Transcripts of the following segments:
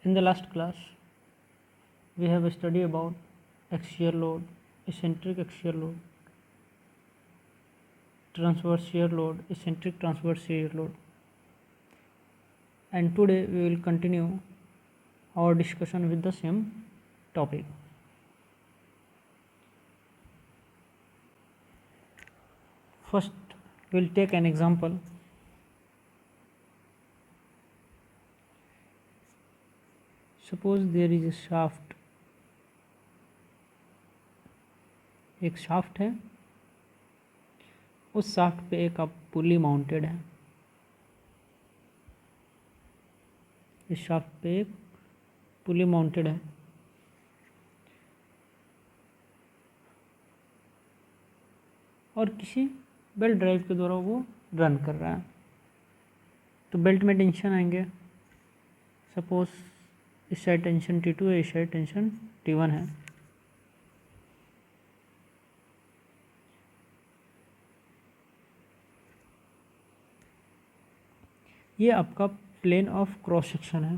In the last class, we have studied about axial load, eccentric axial load, transverse shear load, eccentric transverse shear load, and today we will continue our discussion with the same topic. First, we will take an example. Suppose there is a shaft, एक shaft है, उस shaft पे एक अब पुली mounted है। इस shaft पे एक पुली माउंटेड है और किसी बेल्ट ड्राइव के द्वारा वो रन कर रहा है। तो बेल्ट में टेंशन आएंगे। सपोज इस साइड टेंशन T2 है, इस साइड टेंशन T1 है। ये आपका प्लेन ऑफ क्रॉस सेक्शन है,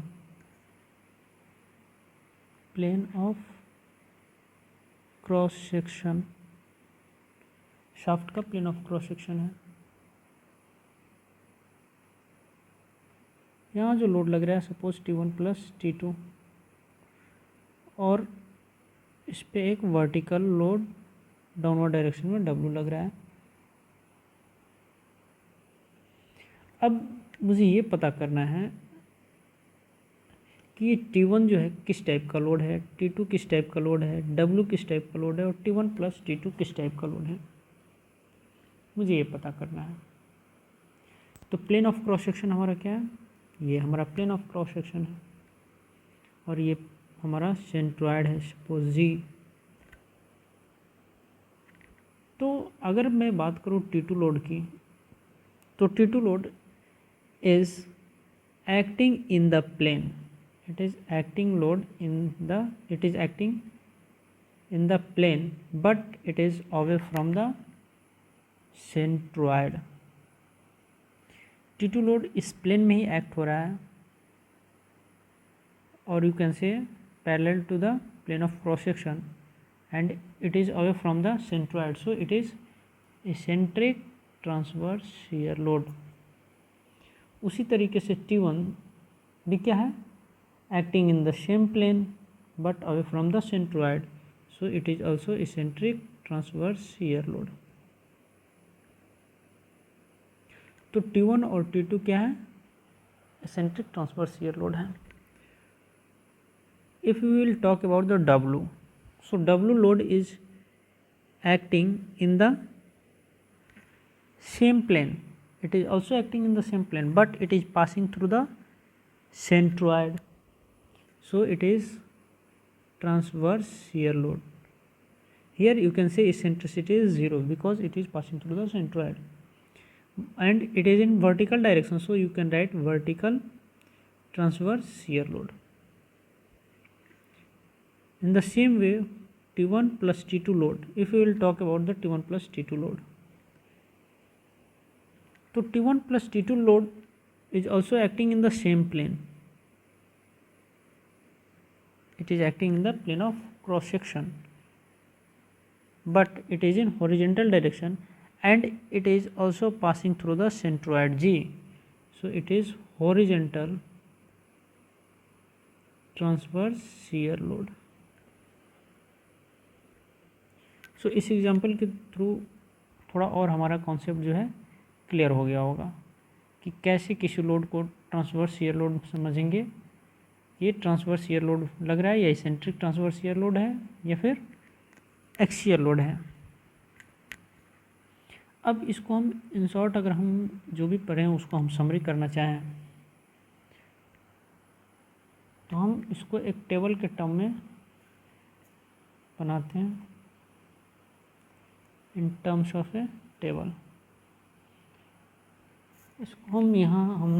plane of cross section, shaft का प्लेन ऑफ क्रॉस सेक्शन है। यहाँ जो लोड लग रहा है सपोज T1 प्लस T2 और इस पे एक वर्टिकल लोड डाउनवर्ड डायरेक्शन में W लग रहा है। अब मुझे ये पता करना है कि T1 जो है किस टाइप का लोड है, T2 किस टाइप का लोड है, W किस टाइप का लोड है और T1 प्लस T2 किस टाइप का लोड है, मुझे ये पता करना है। तो प्लेन ऑफ क्रॉस सेक्शन हमारा क्या है, ये हमारा प्लेन ऑफ क्रॉस सेक्शन है और ये हमारा सेंट्रॉयड है सपोज G। तो अगर मैं बात करूँ T2 लोड की, तो T2 load is acting in the plane, it is acting in the plane but it is away from the centroid। T2 load इस प्लेन में ही एक्ट हो रहा है और you can say parallel to the plane of cross section and it is away from the centroid, so it is eccentric transverse shear load। उसी तरीके से T1 भी क्या है, acting in the same plane but away from the centroid, so it is also eccentric transverse shear load. तो T1 और T2 क्या है, इसेंट्रिक ट्रांसवर्स शीयर लोड है। If you will talk about the W, so W load is acting in the same plane, it is also acting in the same plane but it is passing through the centroid, so it is transverse shear load। Here you can say eccentricity is 0 because it is passing through the centroid and it is in vertical direction, so you can write vertical transverse shear load। In the same way T1 plus T2 load, if we will talk about the T1 plus T2 load, तो T1 plus T2 load is also acting in the same plane, it is acting in the plane of cross section but it is in horizontal direction and it is also passing through the centroid G, so it is horizontal transverse shear load। सो इस example के through थोड़ा और हमारा concept जो है clear हो गया होगा कि कैसे किसी लोड को ट्रांसवर्स शीयर लोड समझेंगे। ये ट्रांसवर्स शीयर लोड लग रहा है या इसेंट्रिक ट्रांसवर्स शीयर लोड है या फिर एक्सियल लोड है। अब इसको हम इन शॉर्ट अगर हम जो भी पढ़े हैं उसको हम समरी करना चाहें तो हम इसको एक टेबल के टर्म में बनाते हैं, in terms of A table. इसको हम यहाँ हम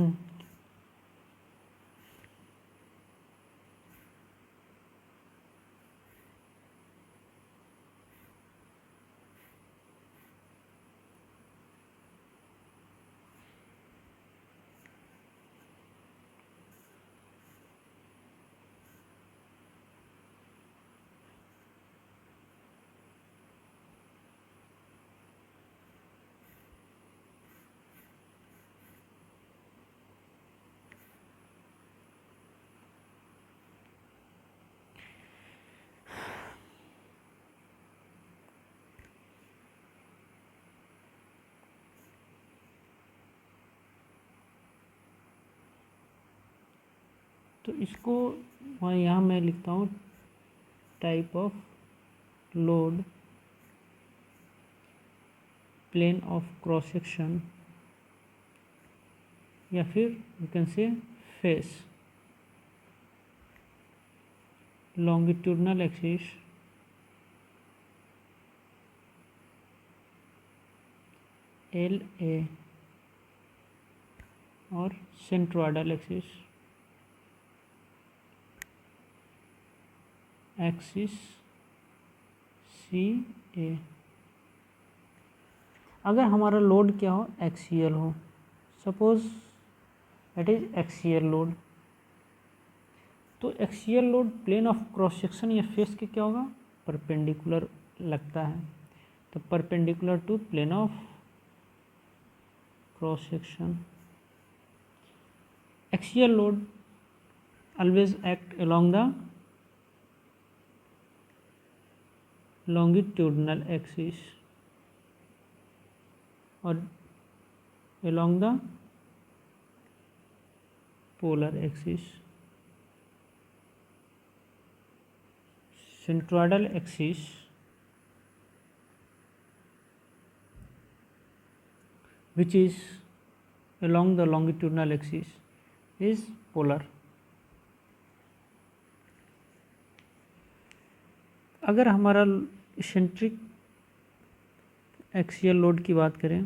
तो इसको यहाँ मैं लिखता हूँ type of load, plane of cross section, या फिर you can say face, longitudinal axis, LA, और सेंट्रोइडल एक्सिस, एक्सिस CA। अगर हमारा लोड क्या हो, एक्सियल हो, suppose it is axial load, तो axial load plane of cross section या फेस के क्या होगा, परपेंडिकुलर लगता है, तो perpendicular to plane of cross section. Axial load always act along the longitudinal axis or along the polar axis. Centroidal axis which is along the longitudinal axis is polar. अगर हमारा eccentric axial load की बात करें,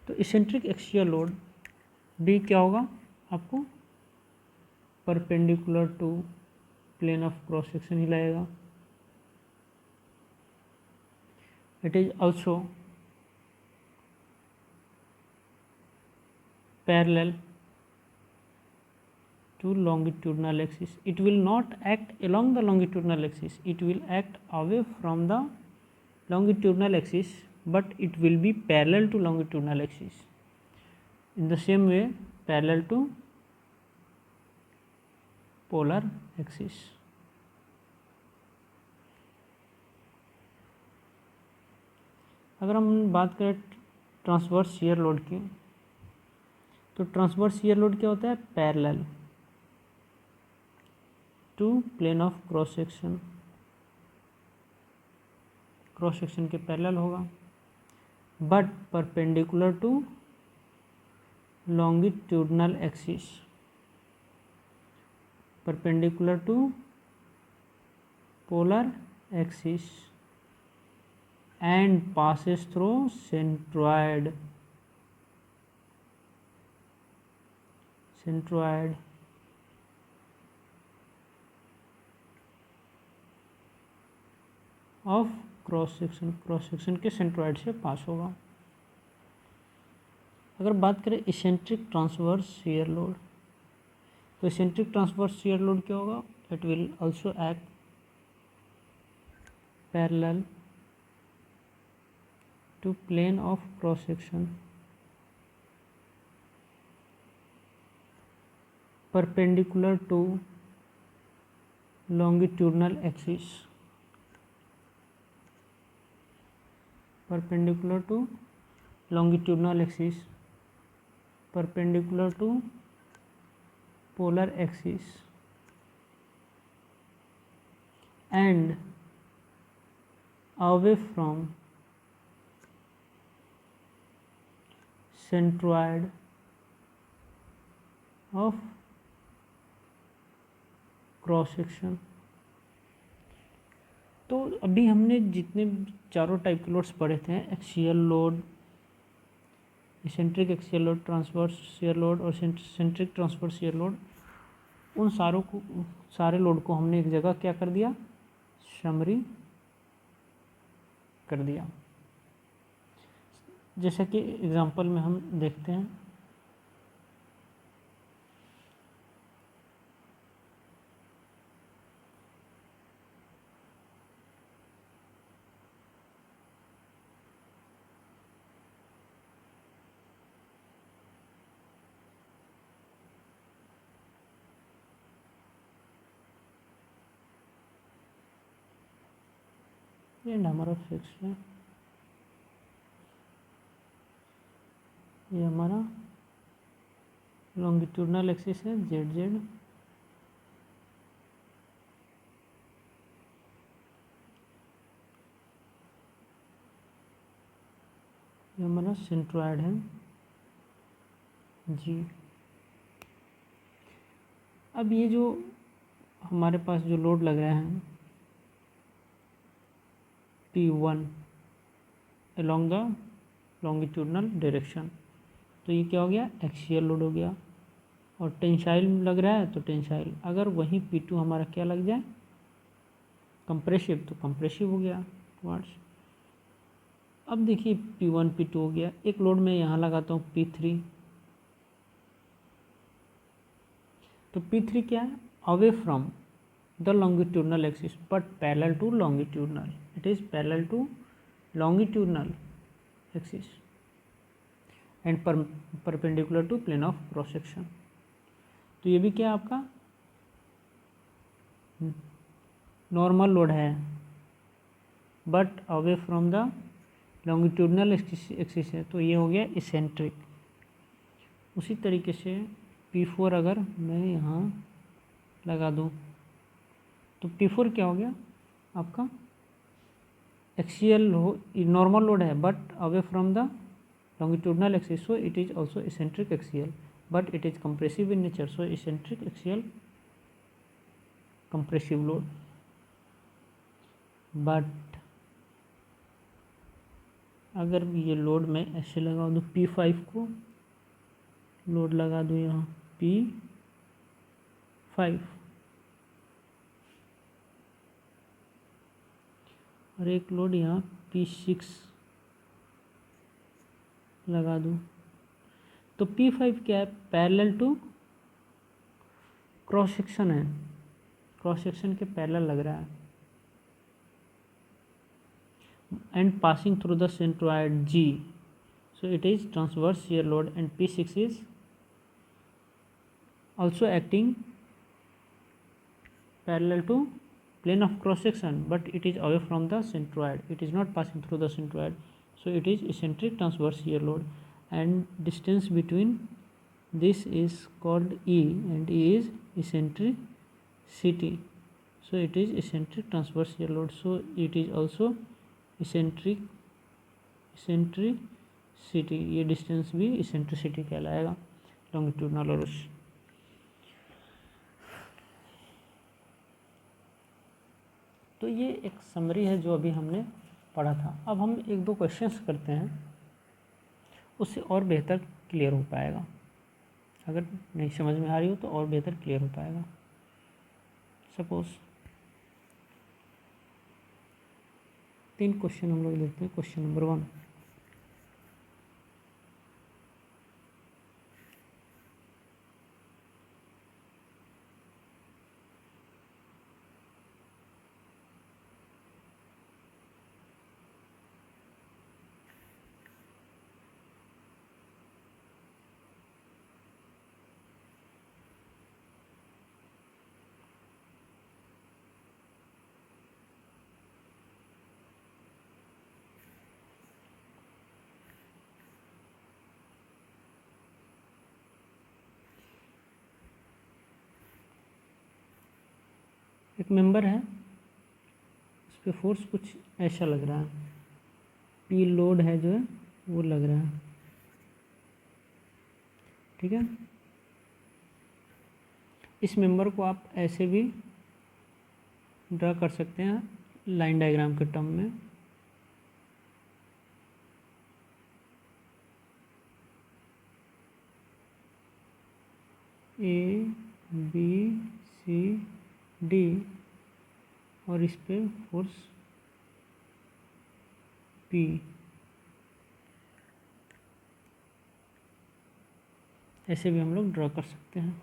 तो eccentric axial load भी क्या होगा, आपको perpendicular to plane of cross section ही लाएगा। It is also parallel to longitudinal axis. It will not act along the longitudinal axis, it will act away from the longitudinal axis, but it will be parallel to longitudinal axis. In the same way, parallel to polar axis. अगर हम बात करें transverse shear load की, तो transverse shear load क्या होता है, parallel to plane of cross section, cross section के पैरेलल होगा, but perpendicular to longitudinal axis, perpendicular to polar axis and passes through centroid of cross section के centroid से pass होगा। अगर बात करें इसेंट्रिक ट्रांसवर्स शियर लोड, तो eccentric transverse shear load क्या होगा, it will also act parallel to plane of cross section, perpendicular to longitudinal axis, perpendicular to longitudinal axis, perpendicular to polar axis and away from centroid of cross section. तो अभी हमने जितने चारों type के loads पढ़े थे, axial load, eccentric axial load, transverse shear load और centric transverse shear load, उन सारे लोड को हमने एक जगह क्या कर दिया, समरी कर दिया। जैसा कि एग्जांपल में हम देखते हैं, ये हमारा फिक्स है, ये हमारा लॉन्गिट्यूडनल एक्सिस है जेड जेड, ये हमारा सेंट्रोइड है जी। अब ये जो हमारे पास जो लोड लग रहा है P1 along the longitudinal direction, तो ये क्या हो गया, एक्सियल लोड हो गया। और टेंसाइल लग रहा है तो टेंसाइल, अगर वहीं P2 हमारा क्या लग जाए, कंप्रेसिव, तो कंप्रेसिव हो गया वाट्स। अब देखिए P1 P2 हो गया, एक लोड में यहाँ लगाता हूँ P3, तो P3 क्या है, away from the longitudinal axis but parallel to longitudinal, it is parallel to longitudinal axis and perpendicular to plane of cross section. तो ये भी क्या आपका नॉर्मल लोड है but away from the longitudinal axis है, तो ये हो गया इसेंट्रिक। उसी तरीके से P4 अगर मैं यहाँ लगा दूँ तो P4 क्या हो गया आपका, एक्सियल नॉर्मल लोड है but away from the longitudinal axis, so it is also eccentric axial, but it is compressive in nature, so eccentric axial compressive load। But अगर ये लोड में ऐसे लगा दूँ, P5 को लोड लगा दूँ यहाँ P5 और एक लोड यहाँ P6 लगा दूँ, तो P5 क्या है, पैरेलल टू क्रॉस सेक्शन है, क्रॉस सेक्शन के पैरेलल लग रहा है and passing through the centroid G, so it is transverse shear load and P6 is also acting parallel to plane of cross section but it is away from the centroid, it is not passing through the centroid, so it is eccentric transverse shear load and distance between this is called E and E is eccentricity, so it is eccentric transverse shear load, so it is also eccentricity, ये distance भी eccentricity कहलाएगा longitudinal और उस। तो ये एक summary है जो अभी हमने पढ़ा था। अब हम एक दो क्वेश्चंस करते हैं, उससे और बेहतर क्लियर हो पाएगा, अगर नहीं समझ में आ रही हो तो और बेहतर क्लियर हो पाएगा। सपोज 3 क्वेश्चन हम लोग देखते हैं। क्वेश्चन नंबर 1, एक मेंबर है, उस पर फोर्स कुछ ऐसा लग रहा है, पी लोड है जो है वो लग रहा है, ठीक है। इस मेंबर को आप ऐसे भी ड्रा कर सकते हैं लाइन डायग्राम के टर्म में। ए बी सी डी और इस पे फोर्स पी, ऐसे भी हम लोग ड्रा कर सकते हैं।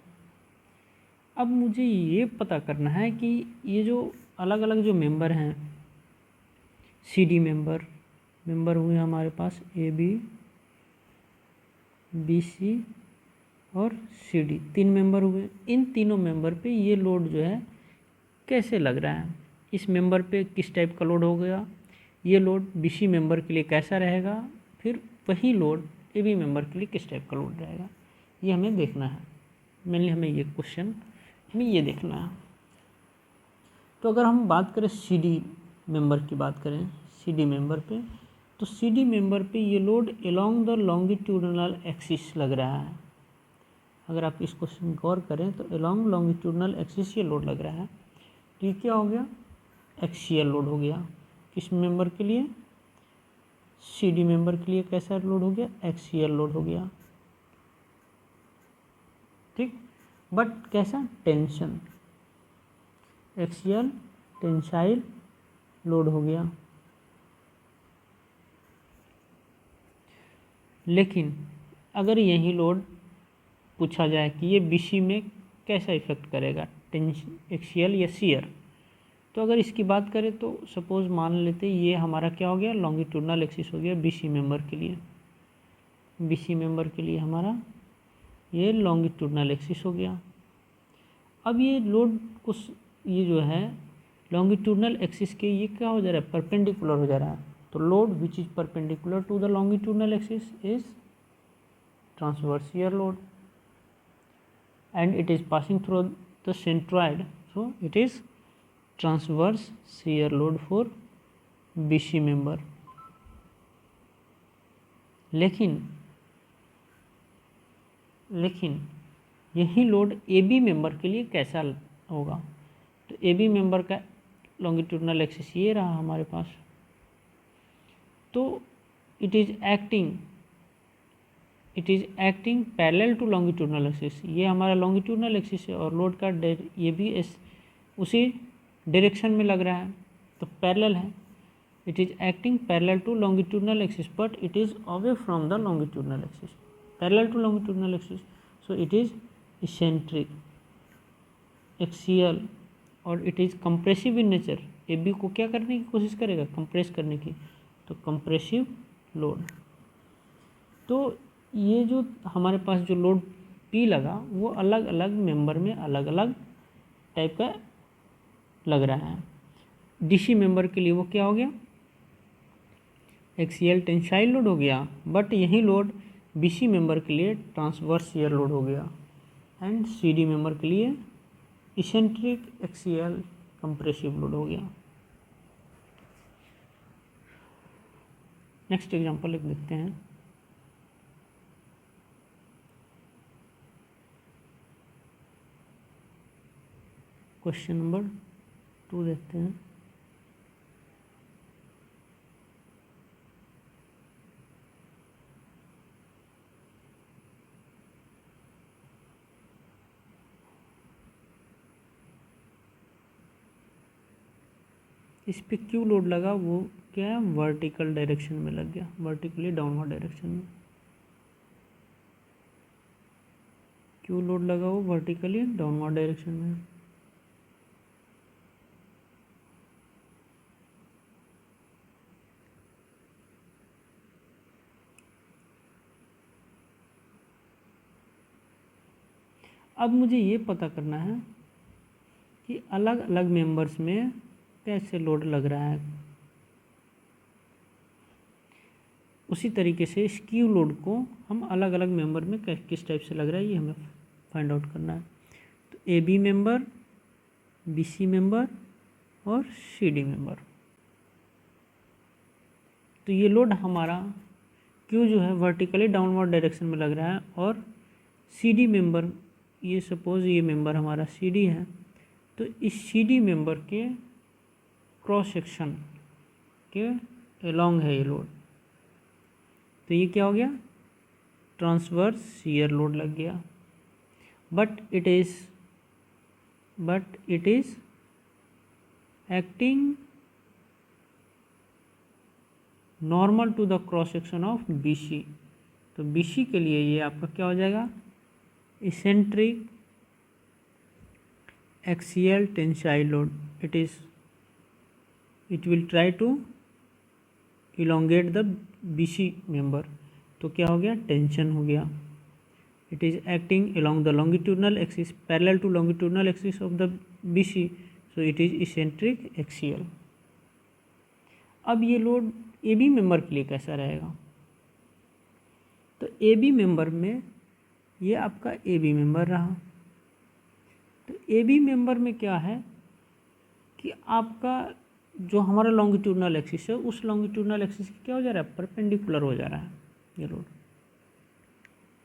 अब मुझे ये पता करना है कि ये जो अलग अलग जो मेंबर हैं, सी डी मेंबर हुए हमारे पास ए बी सी और सी डी, 3 मेंबर हुए। इन तीनों मेंबर पे ये लोड जो है कैसे लग रहा है, इस मेंबर पे किस टाइप का लोड हो गया, ये लोड बी सी मेंबर के लिए कैसा रहेगा, फिर वही लोड ए बी मेंबर के लिए किस टाइप का लोड रहेगा, ये हमें देखना है, मेनली हमें ये क्वेश्चन में ये देखना है। तो अगर हम बात करें CD मेंबर की बात करें, CD मेंबर पे, तो CD मेंबर पे ये load along the longitudinal axis लग रहा है। अगर आप इस क्वेश्चन गौर करें तो अलोंग लॉन्गिट्यूडनल एक्सिस ये लोड लग रहा है। तो ये क्या हो गया, एक्सियल लोड हो गया। किस मेंबर के लिए, CD मेंबर के लिए कैसा लोड हो गया, एक्सियल लोड हो गया, ठीक। बट कैसा, टेंशन, एक्सियल टेंसाइल लोड हो गया। लेकिन अगर यही लोड पूछा जाए कि ये BC में कैसा इफेक्ट करेगा, एक्सियल या शियर, तो अगर इसकी बात करें तो सपोज मान लेते ये हमारा क्या हो गया, लॉन्गिट्यूडनल एक्सिस हो गया BC मेंबर के लिए। BC मेंबर के लिए हमारा ये लॉन्गिट्यूडनल एक्सिस हो गया। अब ये लोड कुछ, ये जो है लॉन्गिट्यूडनल एक्सिस के ये क्या हो जा रहा है, परपेंडिकुलर हो जा रहा है। तो load which is perpendicular to the longitudinal axis is transverse shear load and it is passing through the centroid, so it is transverse shear load for BC member। लेकिन यही लोड AB मेंबर के लिए कैसा होगा, तो AB member का longitudinal axis ये रहा हमारे पास। तो it is acting parallel to longitudinal axis, ये हमारा लॉन्गिट्यूडनल एक्सिस है और लोड का ये भी उसी डायरेक्शन में लग रहा है, तो पैरेलल है। It is acting parallel to longitudinal axis but it is away from the longitudinal axis, parallel to longitudinal axis, so it is eccentric, axial, और it is compressive in nature. AB को क्या करने की कोशिश करेगा, compress करने की, तो कंप्रेसिव लोड। तो ये जो हमारे पास जो लोड P लगा वो अलग अलग मेंबर में अलग अलग टाइप का लग रहा है। DC मेंबर के लिए वो क्या हो गया, एक्सियल टेंसाइल लोड हो गया, बट यही लोड BC मेंबर के लिए ट्रांसवर्स शियर लोड हो गया, एंड CD मेंबर के लिए इसेंट्रिक एक्सियल कंप्रेसिव लोड हो गया। नेक्स्ट एग्जांपल एक देखते हैं। क्वेश्चन नंबर 2 देखते हैं। इस पे क्यू लोड लगा, वो क्या है, वर्टिकल डायरेक्शन में लग गया, वर्टिकली डाउनवर्ड डायरेक्शन में क्यू लोड लगा, वो वर्टिकली डाउनवर्ड डायरेक्शन में। अब मुझे ये पता करना है कि अलग अलग मेंबर्स में कैसे लोड लग रहा है। उसी तरीके से इस क्यू लोड को हम अलग अलग मेंबर में किस टाइप से लग रहा है ये हमें फाइंड आउट करना है। तो AB मेंबर, BC मेंबर और CD मेंबर। तो ये लोड हमारा क्यू जो है वर्टिकली डाउनवर्ड डायरेक्शन में लग रहा है, और CD मेंबर, ये सपोज ये मेंबर हमारा CD है, तो इस CD मेंबर के क्रॉस सेक्शन के अलोंग है ये लोड, तो ये क्या हो गया, ट्रांसवर्स शियर लोड लग गया। But it is acting normal to the cross section of BC, तो BC के लिए ये आपका क्या हो जाएगा, eccentric axial tensile load. It will try to elongate the BC member, तो क्या हो गया, टेंशन हो गया। It is acting along the longitudinal axis parallel to longitudinal axis of the BC, so it is eccentric axial. अब ये load AB member के लिए कैसा रहेगा, तो AB मेंबर में ये आपका ए बी मेंबर रहा। तो ए बी मेंबर में क्या है कि आपका जो हमारा लॉन्गिट्यूडनल एक्सिस है उस लॉन्गिट्यूडनल एक्सिस की क्या हो जा रहा है, परपेंडिकुलर हो जा रहा है ये लोड।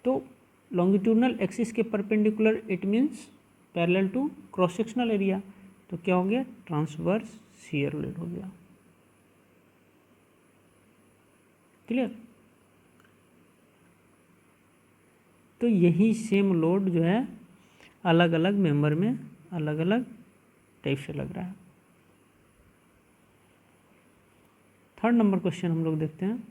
तो लॉन्गिट्यूडनल एक्सिस के perpendicular it means parallel to cross sectional area. तो क्या हो गया, ट्रांसवर्स शियर लोड हो गया। क्लियर। तो यही सेम लोड जो है अलग अलग मेंबर में अलग अलग टाइप से लग रहा है। थर्ड नंबर क्वेश्चन हम लोग देखते हैं।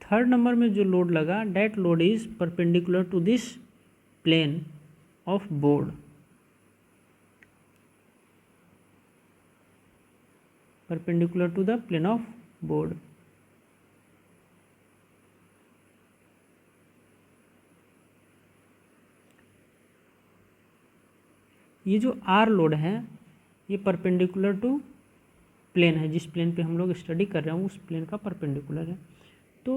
थर्ड नंबर में जो लोड लगा, that load is perpendicular to this plane of board. Perpendicular to the plane of board. ये जो आर लोड है ये परपेंडिकुलर टू प्लेन है, जिस प्लेन पे हम लोग स्टडी कर रहे हैं उस प्लेन का परपेंडिकुलर है। तो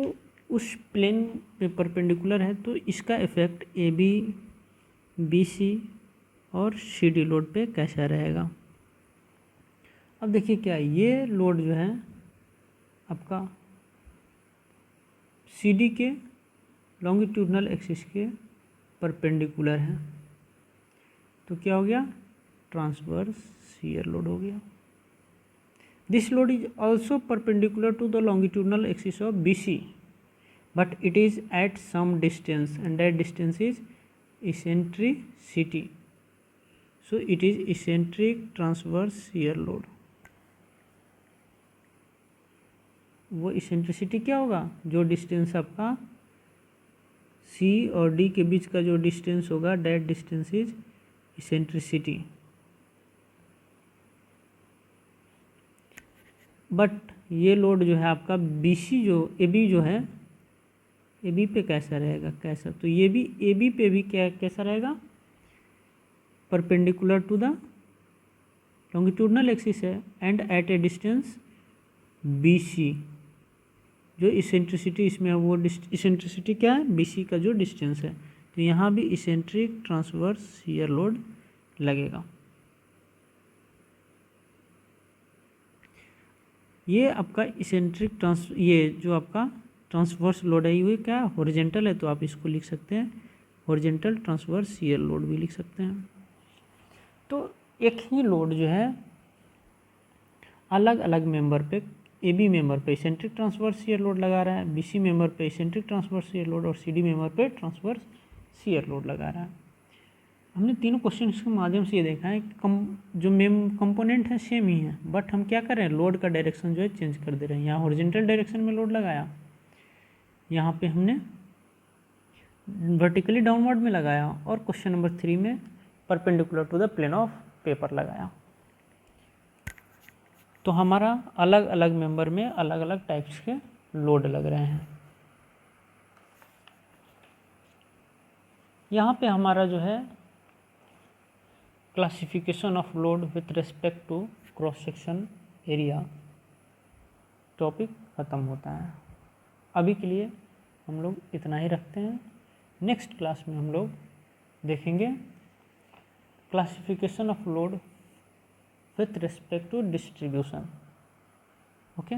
उस प्लेन पे परपेंडिकुलर है तो इसका effect A B, B C और सी डी लोड पे कैसा रहेगा। अब देखिए क्या ये लोड जो है आपका सी डी के लॉन्गिट्यूडनल एक्सिस के परपेंडिकुलर है। तो क्या हो गया, ट्रांसवर्स शियर लोड हो गया। This load is also perpendicular to the longitudinal axis of B C, but it is at some distance and that distance is eccentricity. So it is eccentric transverse shear load. वो eccentricity क्या होगा, जो distance आपका C और D के बीच का जो distance होगा that distance is eccentricity. But ये लोड जो है आपका BC जो AB जो है ए बी पे कैसा रहेगा, कैसा, तो ये भी ए बी पे भी क्या कैसा रहेगा, perpendicular to the longitudinal axis है and at a distance B C. जो इसेंट्रिसिटी इसमें है वो इसेंट्रिसिटी क्या है, बी सी का जो डिस्टेंस है। तो यहाँ भी इसेंट्रिक ट्रांसवर्स शियर लोड लगेगा। ये आपका इसेंट्रिक ये जो आपका ट्रांसवर्स लोड है ये क्या हॉरिजेंटल है, तो आप इसको लिख सकते हैं हॉरिजेंटल ट्रांसवर्स शियर लोड भी लिख सकते हैं। तो एक ही लोड जो है अलग अलग मेंबर पे, ए बी मेंबर पे इसेंट्रिक ट्रांसवर्स शियर लोड लगा रहा है, बी सी मेंबर पे इसेंट्रिक ट्रांसवर्स शियर लोड और सी डी मेंबर पे ट्रांसवर्स शियर लोड लगा रहा है। हमने तीनों क्वेश्चन के माध्यम से ये देखा है कि जो कंपोनेंट है सेम ही है, बट हम क्या कर रहे हैं, लोड का डायरेक्शन जो है चेंज कर दे रहे हैं। यहाँ हॉरिजेंटल डायरेक्शन में लोड लगाया, यहाँ पे हमने वर्टिकली डाउनवर्ड में लगाया, और क्वेश्चन नंबर 3 में perpendicular to the plane of paper लगाया। तो हमारा अलग अलग मेंबर में अलग अलग टाइप्स के लोड लग रहे हैं। यहाँ पे हमारा जो है classification of load with respect to cross section area topic ख़त्म होता है। अभी के लिए हम लोग इतना ही रखते हैं। नेक्स्ट क्लास में हम लोग देखेंगे classification of load with respect to distribution. Okay.